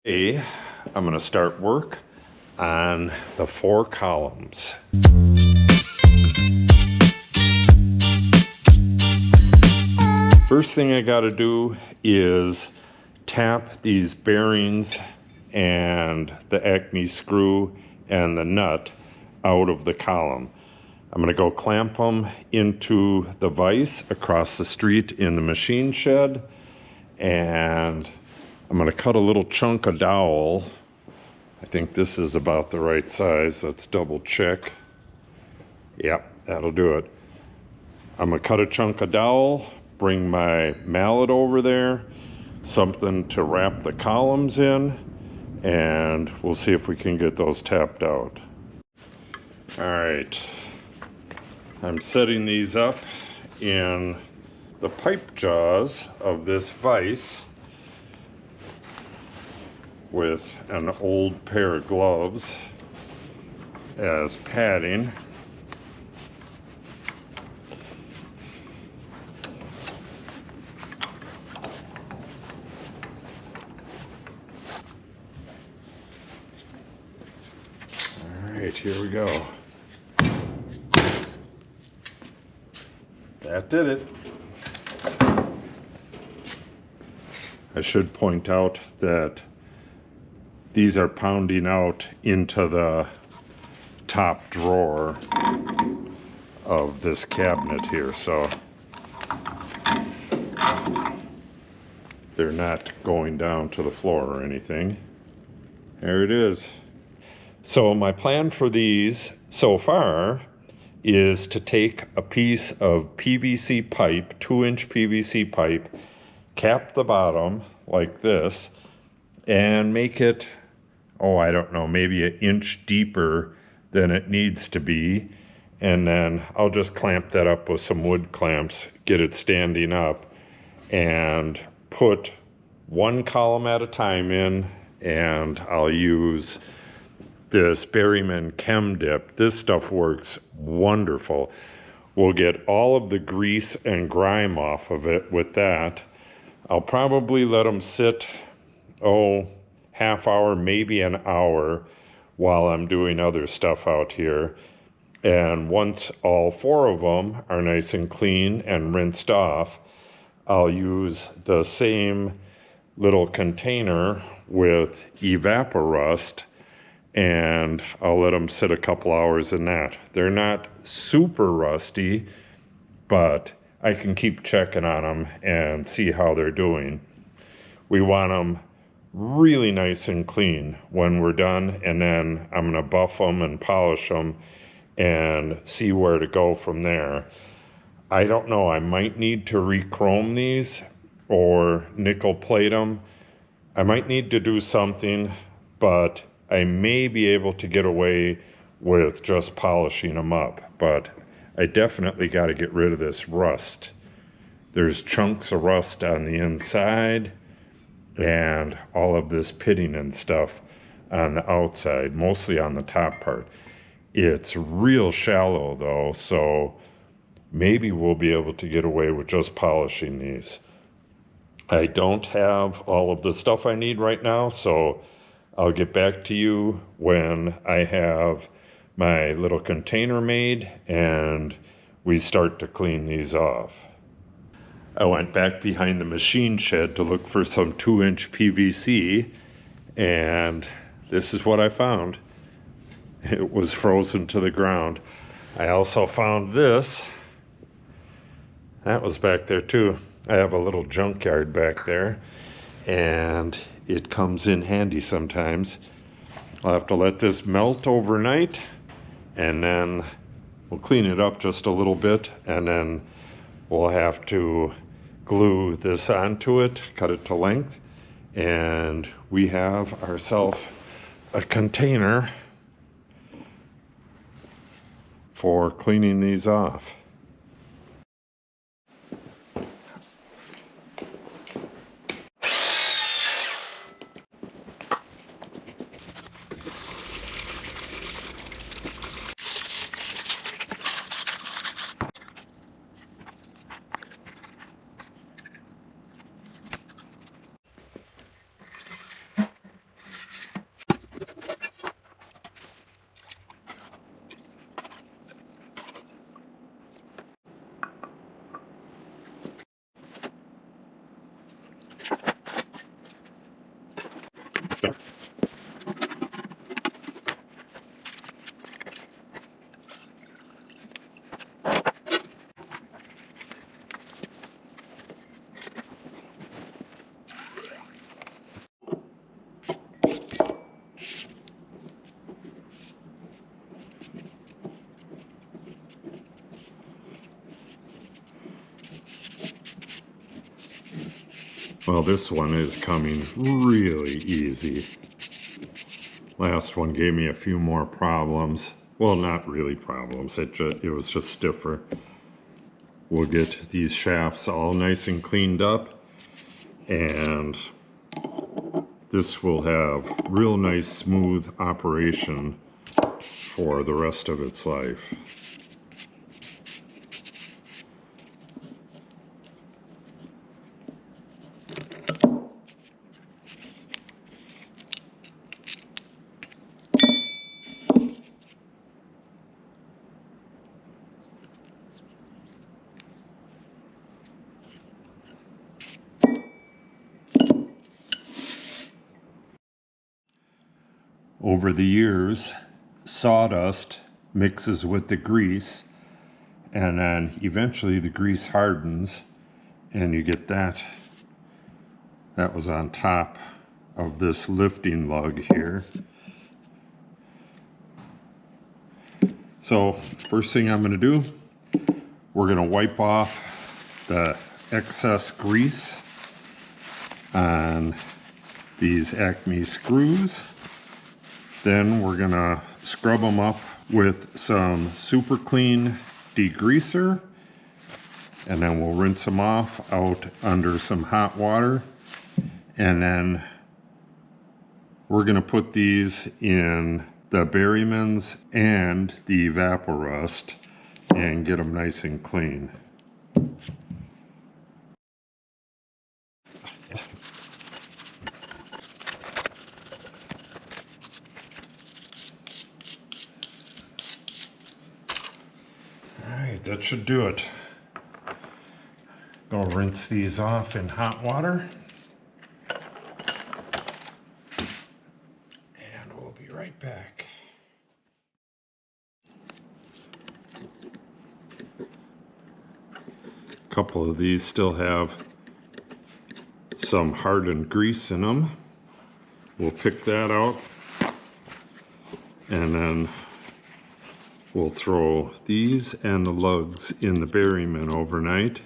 Today, I'm going to start work on the 4 columns. First thing I got to do is tap these bearings and the Acme screw and the nut out of the column. I'm going to go clamp them into the vise across the street in the machine shed, and I'm going to cut a little chunk of dowel. I think this is about the right size. Let's double check. Yep, that'll do it. I'm going to cut a chunk of dowel, bring my mallet over there, something to wrap the columns in, and we'll see if we can get those tapped out. All right, I'm setting these up in the pipe jaws of this vise with an old pair of gloves as padding. All right, here we go. That did it. I should point out that these are pounding out into the top drawer of this cabinet here, so they're not going down to the floor or anything. There it is. So my plan for these so far is to take a piece of PVC pipe, 2-inch PVC pipe, cap the bottom like this, and make it, I don't know, maybe an inch deeper than it needs to be. And then I'll just clamp that up with some wood clamps, get it standing up, and put 1 column at a time in, and I'll use this Berryman Chem Dip. This stuff works wonderful. We'll get all of the grease and grime off of it with that. I'll probably let them sit, half hour, maybe an hour, while I'm doing other stuff out here. And once all 4 of them are nice and clean and rinsed off, I'll use the same little container with EvapoRust, and I'll let them sit a couple hours in that. They're not super rusty, but I can keep checking on them and see how they're doing. We want them really nice and clean when we're done, and then I'm going to buff them and polish them and see where to go from there. I don't know, I might need to re-chrome these or nickel plate them. I might need to do something, but I may be able to get away with just polishing them up. But I definitely got to get rid of this rust. There's chunks of rust on the inside and all of this pitting and stuff on the outside, mostly on the top part. It's real shallow though, so maybe we'll be able to get away with just polishing these. I don't have all of the stuff I need right now, so I'll get back to you when I have my little container made and we start to clean these off. I went back behind the machine shed to look for some 2-inch PVC, and this is what I found. It was frozen to the ground. I also found this. That was back there too. I have a little junkyard back there, and it comes in handy sometimes. I'll have to let this melt overnight, and then we'll clean it up just a little bit, and then we'll have to glue this onto it, cut it to length, and we have ourselves a container for cleaning these off. Well, this one is coming really easy. Last one gave me a few more problems. Well, not really problems, it was just stiffer. We'll get these shafts all nice and cleaned up, and this will have real nice smooth operation for the rest of its life. Over the years, sawdust mixes with the grease, and then eventually the grease hardens and you get that. That was on top of this lifting lug here. So first thing I'm going to do, we're going to wipe off the excess grease on these Acme screws. Then we're going to scrub them up with some super clean degreaser, and then we'll rinse them off out under some hot water, and then we're going to put these in the Berryman's and the EvapoRust and get them nice and clean. Alright, that should do it. Gonna rinse these off in hot water. And we'll be right back. A couple of these still have some hardened grease in them. We'll pick that out, and then we'll throw these and the lugs in the Berryman overnight,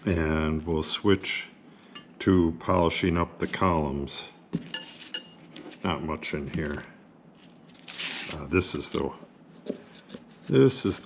and we'll switch to polishing up the columns. Not much in here. This is the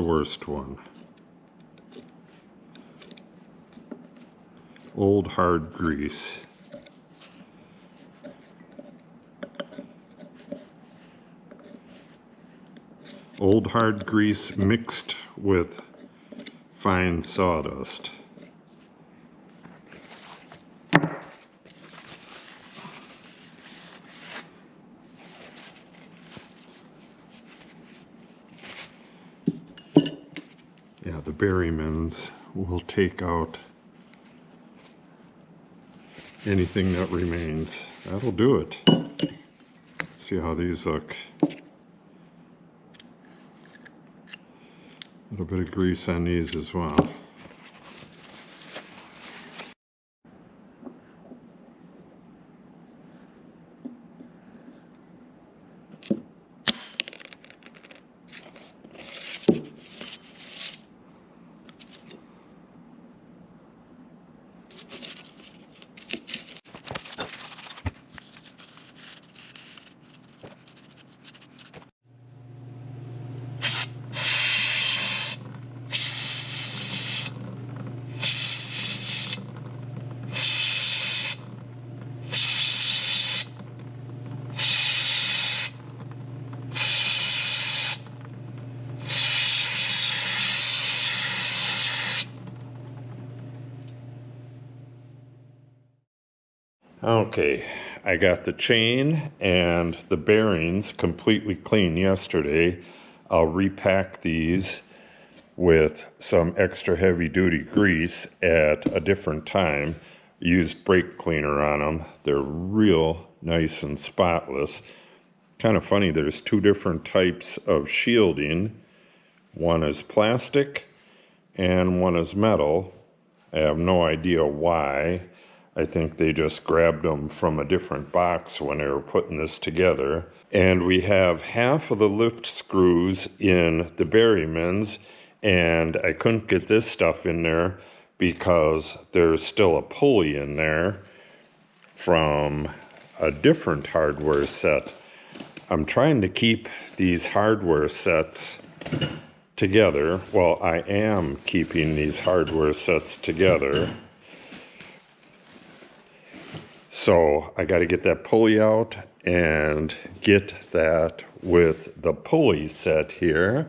worst one. Old hard grease. Old hard grease mixed with fine sawdust. Yeah, the Berrymans will take out anything that remains. That'll do it. See how these look. A little bit of grease on these as well. Okay, I got the chain and the bearings completely clean yesterday. I'll repack these with some extra heavy duty grease at a different time. used brake cleaner on them. They're real nice and spotless. Kind of funny, there's two different types of shielding. One is plastic and one is metal. I have no idea why. I think they just grabbed them from a different box when they were putting this together. And we have half of the lift screws in the Berrymans, and I couldn't get this stuff in there because there's still a pulley in there from a different hardware set. I'm trying to keep these hardware sets together. Well, I am keeping these hardware sets together. So I got to get that pulley out and get that with the pulley set here.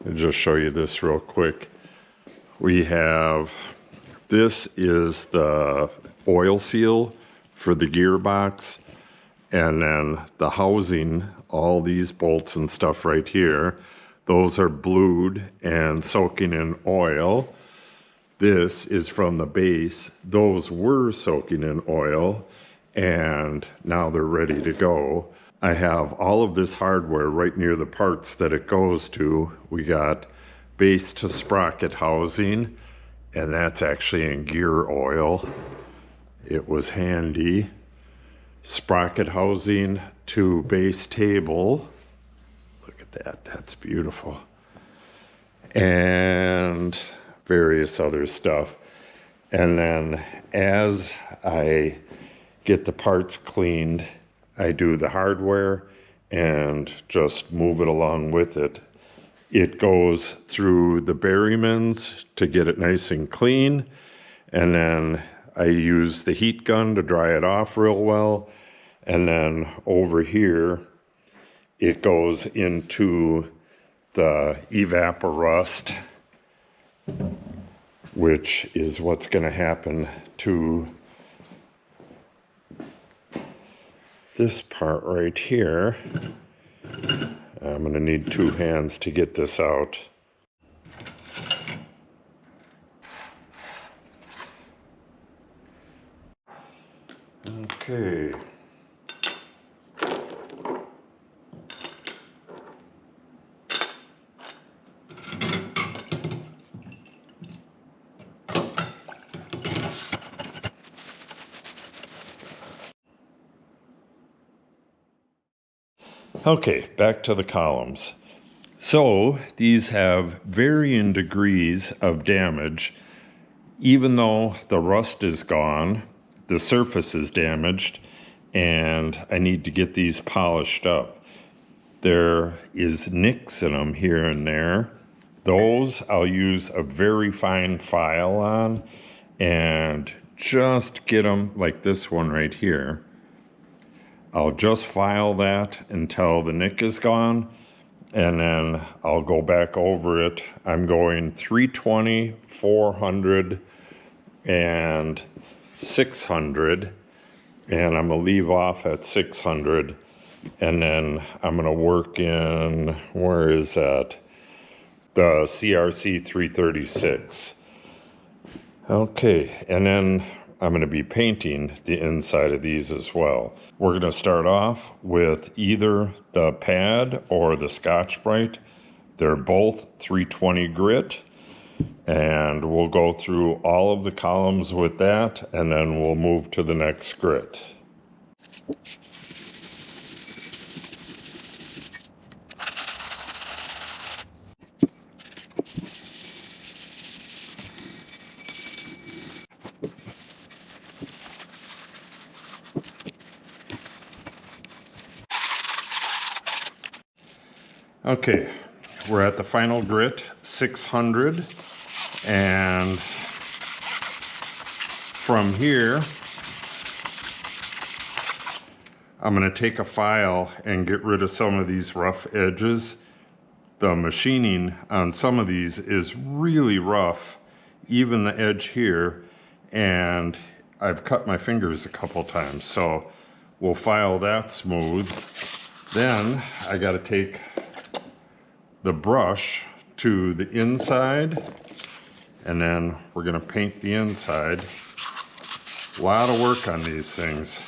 I'll just show you this real quick. We have, this is the oil seal for the gearbox, and then the housing, all these bolts and stuff right here, those are blued and soaking in oil. This is from the base. Those were soaking in oil, and now they're ready to go. I have all of this hardware right near the parts that it goes to. We got base to sprocket housing, and that's actually in gear oil. It was handy. Sprocket housing to base table. Look at that, that's beautiful. And various other stuff. And then as I get the parts cleaned, I do the hardware and just move it along with it. It goes through the Berrymans to get it nice and clean, and then I use the heat gun to dry it off real well, and then over here it goes into the EvapoRust, which is what's going to happen to this part right here. I'm going to need two hands to get this out. Okay. Okay, back to the columns. So these have varying degrees of damage. Even though the rust is gone, the surface is damaged, and I need to get these polished up. There is nicks in them here and there. Those I'll use a very fine file on and just get them like this one right here. I'll just file that until the nick is gone, and then I'll go back over it. I'm going 320, 400, and 600, and I'm going to leave off at 600, and then I'm going to work in, where is that? The CRC 336. Okay, and then I'm going to be painting the inside of these as well. We're going to start off with either the pad or the Scotch-Brite. They're both 320 grit, and we'll go through all of the columns with that, and then we'll move to the next grit. Okay, we're at the final grit, 600, and from here, I'm going to take a file and get rid of some of these rough edges. The machining on some of these is really rough, even the edge here, and I've cut my fingers a couple times, so we'll file that smooth. Then I got to take the brush to the inside, and then we're going to paint the inside. A lot of work on these things.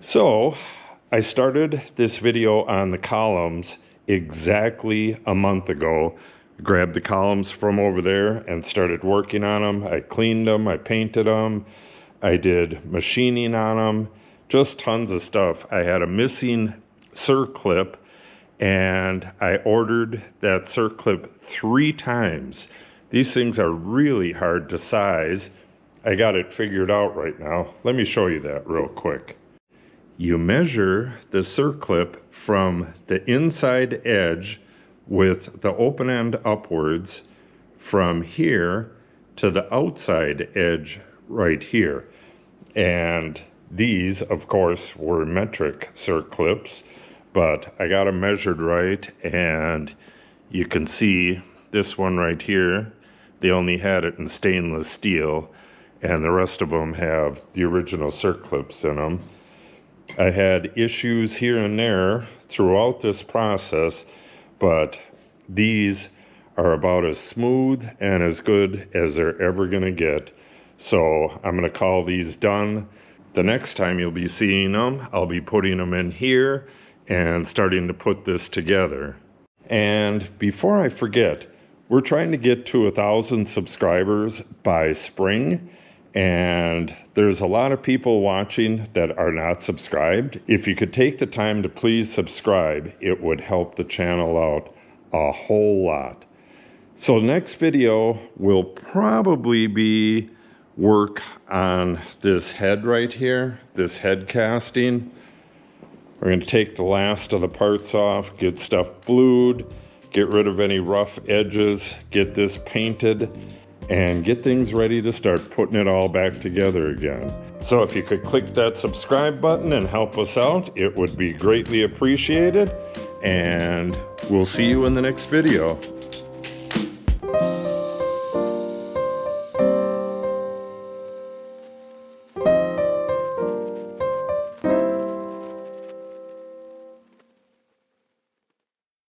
So I started this video on the columns exactly a month ago. Grabbed the columns from over there and started working on them. I cleaned them, I painted them, I did machining on them, just tons of stuff. I had a missing circlip and I ordered that circlip 3 times. These things are really hard to size. I got it figured out right now. Let me show you that real quick. You measure the circlip from the inside edge with the open end upwards from here to the outside edge right here. And these, of course, were metric circlips, but I got them measured right, and you can see this one right here, they only had it in stainless steel, and the rest of them have the original circlips in them. I had issues here and there throughout this process, but these are about as smooth and as good as they're ever going to get. So I'm going to call these done. The next time you'll be seeing them, I'll be putting them in here and starting to put this together. And before I forget, we're trying to get to 1,000 subscribers by spring. And there's a lot of people watching that are not subscribed. If you could take the time to please subscribe, it would help the channel out a whole lot. So next video will probably be work on this head right here, this head casting. We're going to take the last of the parts off, get stuff blued, get rid of any rough edges, get this painted, and get things ready to start putting it all back together again. So if you could click that subscribe button and help us out, it would be greatly appreciated, and we'll see you in the next video.